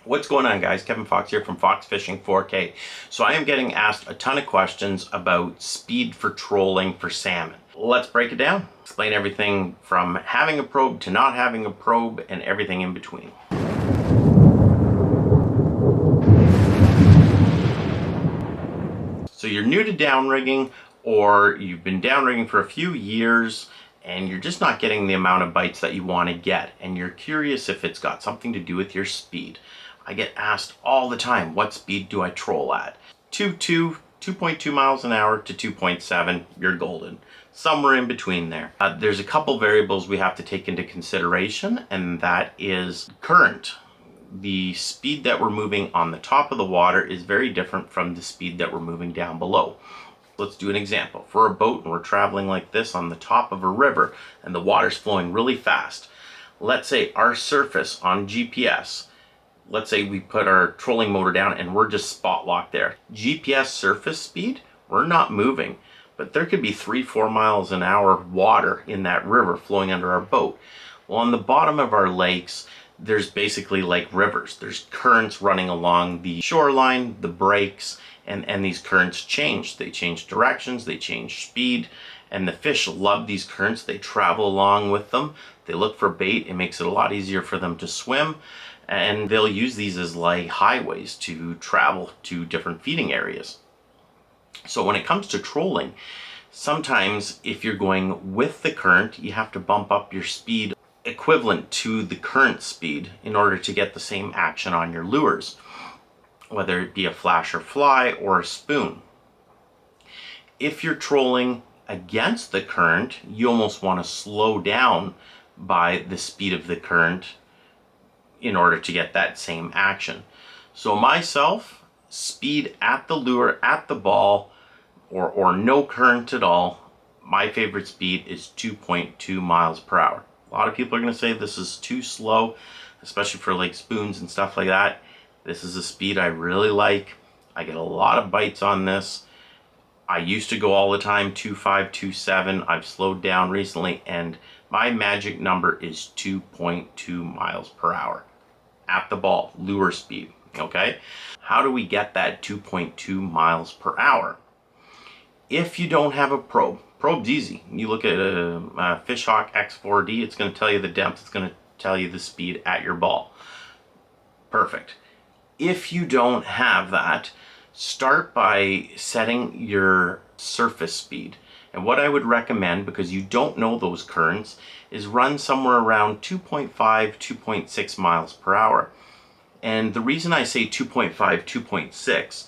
What's going on, guys? Kevin Fox here from Fox Fishing 4K. So I am getting asked a ton of questions about speed for trolling for salmon. Let's break it down. Explain everything from having a probe to not having a probe and everything in between. So you're new to downrigging, or you've been downrigging for a few years and you're just not getting the amount of bites that you want to get, and you're curious if it's got something to do with your speed. I get asked all the time, what speed do I troll at? 2.2 miles an hour to 2.7, you're golden. Somewhere in between there. There's a couple variables we have to take into consideration, and that is current. The speed that we're moving on the top of the water is very different from the speed that we're moving down below. Let's do an example. For a boat and we're traveling like this on the top of a river and the water's flowing really fast. Let's say our surface on GPS, let's say we put our trolling motor down and we're just spot locked there. GPS surface speed, we're not moving, but there could be 3-4 miles an hour water in that river flowing under our boat. Well, on the bottom of our lakes, there's basically like rivers. There's currents running along the shoreline, the breaks, and these currents change. They change directions, they change speed, and the fish love these currents. They travel along with them. They look for bait. It makes it a lot easier for them to swim, and they'll use these as like highways to travel to different feeding areas. So when it comes to trolling, sometimes if you're going with the current, you have to bump up your speed equivalent to the current speed in order to get the same action on your lures, whether it be a flash or fly or a spoon. If you're trolling against the current, you almost want to slow down by the speed of the current in order to get that same action. So myself, speed at the lure, at the ball, or no current at all, my favorite speed is 2.2 miles per hour. A lot of people are going to say this is too slow, especially for like spoons and stuff like that. This is a speed I really like. I get a lot of bites on this. I used to go all the time 2.5, 2.7. I've slowed down recently, and my magic number is 2.2 miles per hour at the ball, lure speed. Okay, how do we get that 2.2 miles per hour? If you don't have a probe, probe's easy. You look at a Fishhawk X4D, it's going to tell you the depth, it's going to tell you the speed at your ball. Perfect. If you don't have that, start by setting your surface speed. And what I would recommend, because you don't know those currents, is run somewhere around 2.5, 2.6 miles per hour. And the reason I say 2.5, 2.6,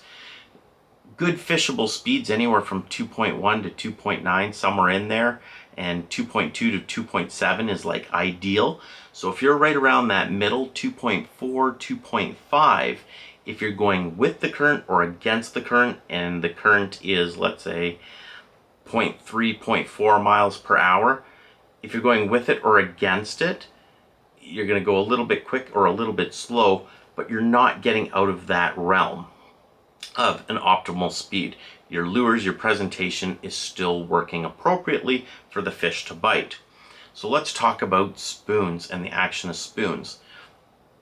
good fishable speeds anywhere from 2.1 to 2.9, somewhere in there, and 2.2 to 2.7 is like ideal. So if you're right around that middle, 2.4, 2.5, if you're going with the current or against the current, and the current is, let's say, 0.3, 0.4 miles per hour, if you're going with it or against it, you're going to go a little bit quick or a little bit slow, but you're not getting out of that realm of an optimal speed. Your lures, your presentation is still working appropriately for the fish to bite. So let's talk about spoons and the action of spoons.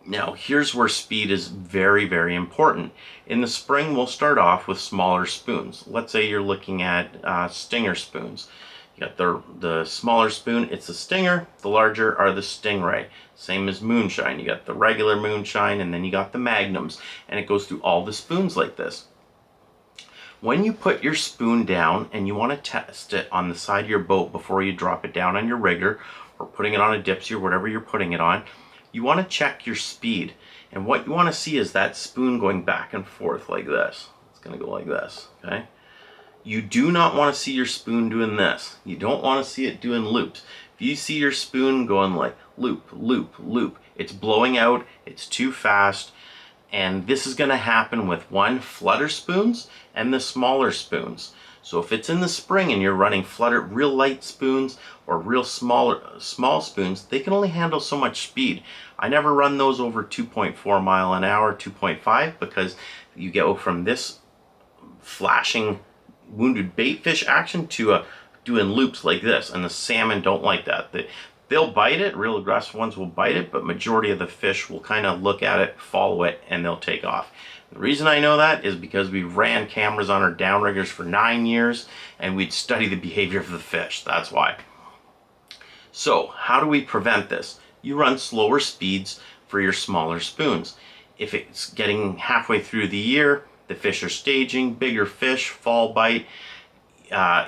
Now here's where speed is very, very important. In the spring, we'll start off with smaller spoons. Let's say you're looking at stinger spoons. You got the smaller spoon, it's a stinger. The larger are the stingray. Same as moonshine. You got the regular moonshine, and then you got the magnums, and it goes through all the spoons like this. When you put your spoon down and you want to test it on the side of your boat before you drop it down on your rigger or putting it on a Dipsy or whatever you're putting it on, you want to check your speed. And what you want to see is that spoon going back and forth like this. It's going to go like this, okay? You do not want to see your spoon doing this. You don't want to see it doing loops. If you see your spoon going like loop, loop, loop, it's blowing out, it's too fast, and this is going to happen with flutter spoons and the smaller spoons. So if it's in the spring and you're running flutter, real light spoons or real small spoons, they can only handle so much speed. I never run those over 2.4 mile an hour, 2.5, because you go from this flashing wounded bait fish action to doing loops like this, and the salmon don't like that. They'll bite it, real aggressive ones will bite it, but majority of the fish will kind of look at it, follow it, and they'll take off. The reason I know that is because we ran cameras on our downriggers for 9 years, and we'd study the behavior of the fish. That's why. So how do we prevent this? You run slower speeds for your smaller spoons. If it's getting halfway through the year, the fish are staging, bigger fish, fall bite,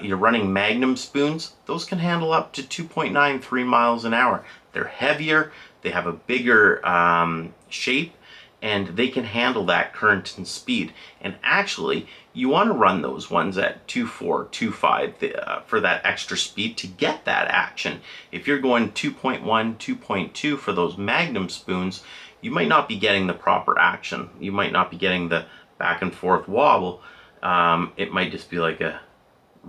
you're running Magnum spoons, those can handle up to 2.93 miles an hour. They're heavier, they have a bigger shape, and they can handle that current and speed. And actually, you want to run those ones at 2.4, 2.5 for that extra speed to get that action. If you're going 2.1, 2.2 for those Magnum spoons, you might not be getting the proper action. You might not be getting the back and forth wobble. It might just be like a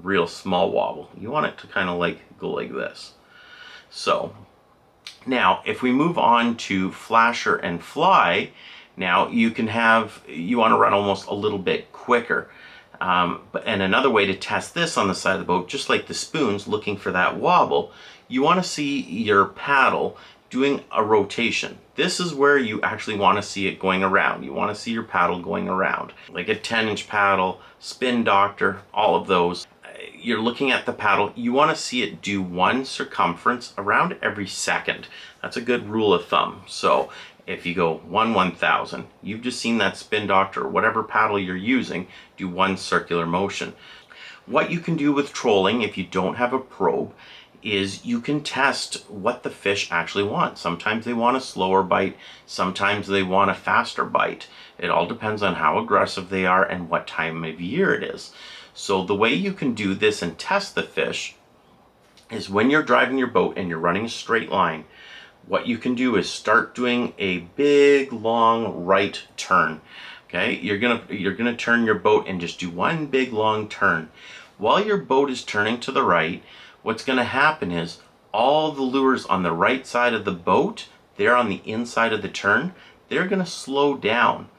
real small wobble. You want it to kind of like go like this. So now if we move on to flasher and fly, now you want to run almost a little bit quicker. And another way to test this on the side of the boat, just like the spoons, looking for that wobble, you want to see your paddle doing a rotation. This is where you actually want to see it going around. You want to see your paddle going around. Like a 10-inch paddle, spin doctor, all of those. You're looking at the paddle, you want to see it do one circumference around every second. That's a good rule of thumb. So if you go 1/1000, you've just seen that spin doctor or whatever paddle you're using do one circular motion. What you can do with trolling if you don't have a probe is you can test what the fish actually want. Sometimes they want a slower bite, sometimes they want a faster bite. It all depends on how aggressive they are and what time of year it is. So the way you can do this and test the fish is when you're driving your boat and you're running a straight line, what you can do is start doing a big long right turn. Okay, you're gonna turn your boat and just do one big long turn. While your boat is turning to the right, what's gonna happen is all the lures on the right side of the boat, they're on the inside of the turn, they're gonna slow down.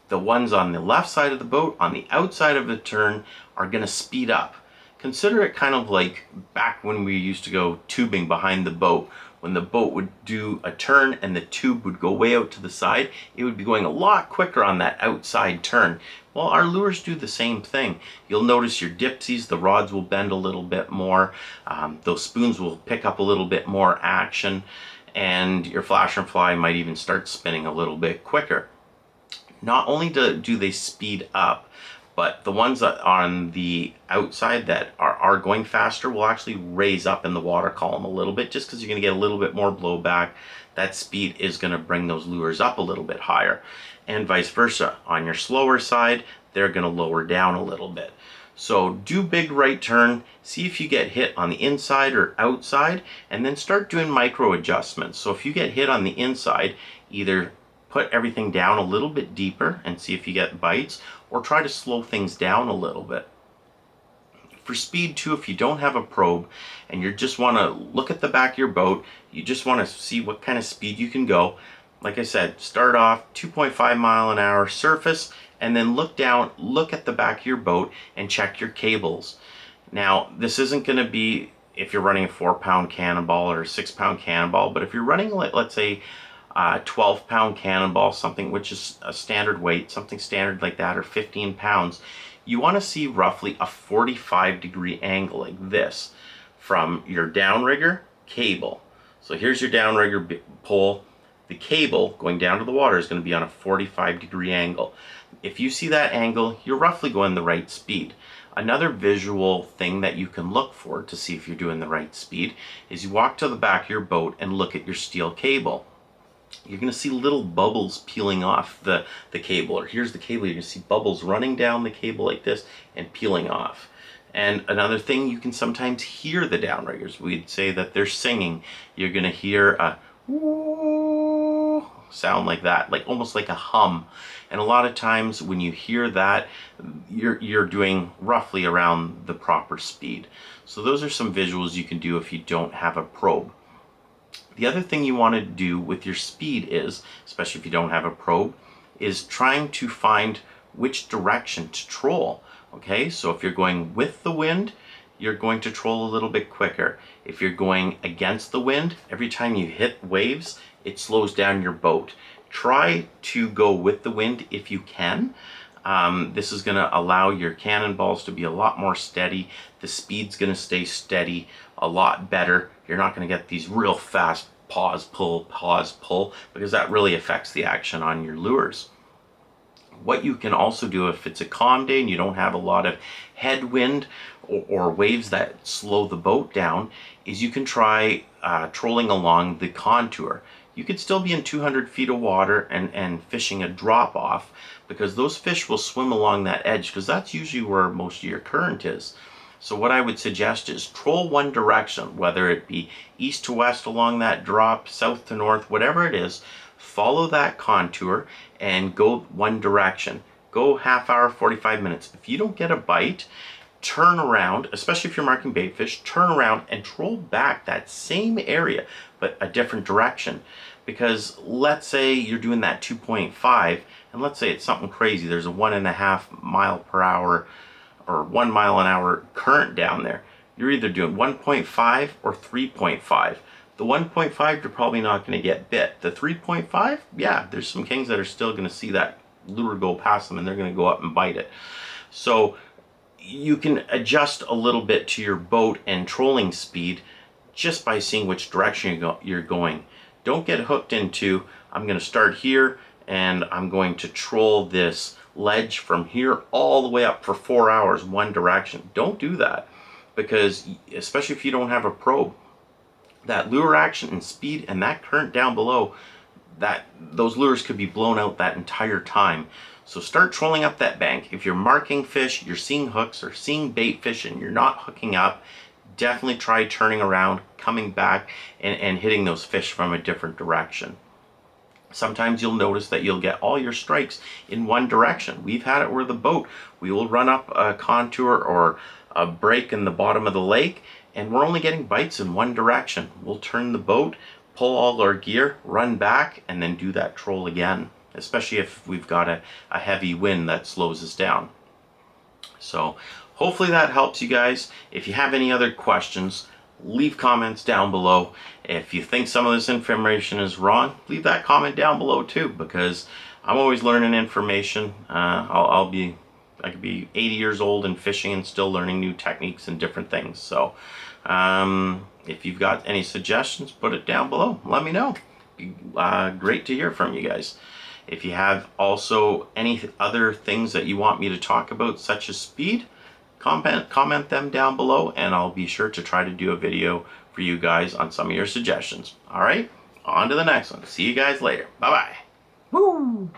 The ones on the left side of the boat, on the outside of the turn, are going to speed up. Consider it kind of like back when we used to go tubing behind the boat. When the boat would do a turn and the tube would go way out to the side, it would be going a lot quicker on that outside turn. Well, our lures do the same thing. You'll notice your Dipsies, the rods will bend a little bit more. Those spoons will pick up a little bit more action, and your flasher and fly might even start spinning a little bit quicker. Not only do they speed up, but the ones that are on the outside that are going faster will actually raise up in the water column a little bit, just because you're going to get a little bit more blowback. That speed is going to bring those lures up a little bit higher, and vice versa. On your slower side, they're going to lower down a little bit. So do big right turn, see if you get hit on the inside or outside, and then start doing micro adjustments. So if you get hit on the inside, either put everything down a little bit deeper and see if you get bites, or try to slow things down a little bit. For speed too, if you don't have a probe and you just want to look at the back of your boat, you just want to see what kind of speed you can go. Like I said, start off 2.5 mile an hour surface, and then look down, look at the back of your boat and check your cables. Now, this isn't going to be if you're running a 4-pound cannonball or a 6-pound cannonball, but if you're running, let's say, 12-pound cannonball, something which is a standard weight, something standard like that, or 15 pounds, you want to see roughly a 45-degree angle like this from your downrigger cable. So here's your downrigger pole. The cable going down to the water is going to be on a 45-degree angle. If you see that angle, you're roughly going the right speed. Another visual thing that you can look for to see if you're doing the right speed is you walk to the back of your boat and look at your steel cable. You're going to see little bubbles peeling off the cable, or here's the cable, you're going to see bubbles running down the cable like this and peeling off. And another thing, you can sometimes hear the downriggers. We'd say that they're singing. You're going to hear a woo sound like that, like almost like a hum. And a lot of times when you hear that, you're doing roughly around the proper speed. So those are some visuals you can do if you don't have a probe. The other thing you want to do with your speed is, especially if you don't have a probe, is trying to find which direction to troll. Okay, so if you're going with the wind, you're going to troll a little bit quicker. If you're going against the wind, every time you hit waves, it slows down your boat. Try to go with the wind if you can. This is going to allow your cannonballs to be a lot more steady. The speed's going to stay steady a lot better. You're not going to get these real fast pause, pull, because that really affects the action on your lures. What you can also do if it's a calm day and you don't have a lot of headwind or waves that slow the boat down, is you can try trolling along the contour. You could still be in 200 feet of water and fishing a drop off, because those fish will swim along that edge, because that's usually where most of your current is. So what I would suggest is troll one direction, whether it be east to west along that drop, south to north, whatever it is. Follow that contour and go one direction. Go half hour, 45 minutes. If you don't get a bite, turn around, especially if you're marking bait fish, turn around and troll back that same area, but a different direction. Because let's say you're doing that 2.5, and let's say it's something crazy. There's a 1.5 mile per hour or 1 mile an hour current down there. You're either doing 1.5 or 3.5. The 1.5, you're probably not going to get bit. The 3.5, yeah, there's some kings that are still going to see that lure go past them and they're going to go up and bite it. So you can adjust a little bit to your boat and trolling speed just by seeing which direction you're going. Don't get hooked into, I'm going to start here and I'm going to troll this ledge from here all the way up for 4 hours one direction. Don't do that, because especially if you don't have a probe, that lure action and speed and that current down below, those lures could be blown out that entire time. So start trolling up that bank. If you're marking fish, you're seeing hooks or seeing bait fish and you're not hooking up, definitely try turning around, coming back and hitting those fish from a different direction. Sometimes you'll notice that you'll get all your strikes in one direction. We've had it where the boat, we will run up a contour or a break in the bottom of the lake, and we're only getting bites in one direction. We'll turn the boat, pull all our gear, run back, and then do that troll again, especially if we've got a heavy wind that slows us down. So hopefully that helps you guys. If you have any other questions, leave comments down below. If you think some of this information is wrong, leave that comment down below too, because I'm always learning information. I could be 80 years old and fishing and still learning new techniques and different things. So if you've got any suggestions, put it down below. Let me know. Great to hear from you guys. If you have also any other things that you want me to talk about, such as speed, comment them down below, and I'll be sure to try to do a video for you guys on some of your suggestions. All right, on to the next one. See you guys later. Bye-bye. Woo!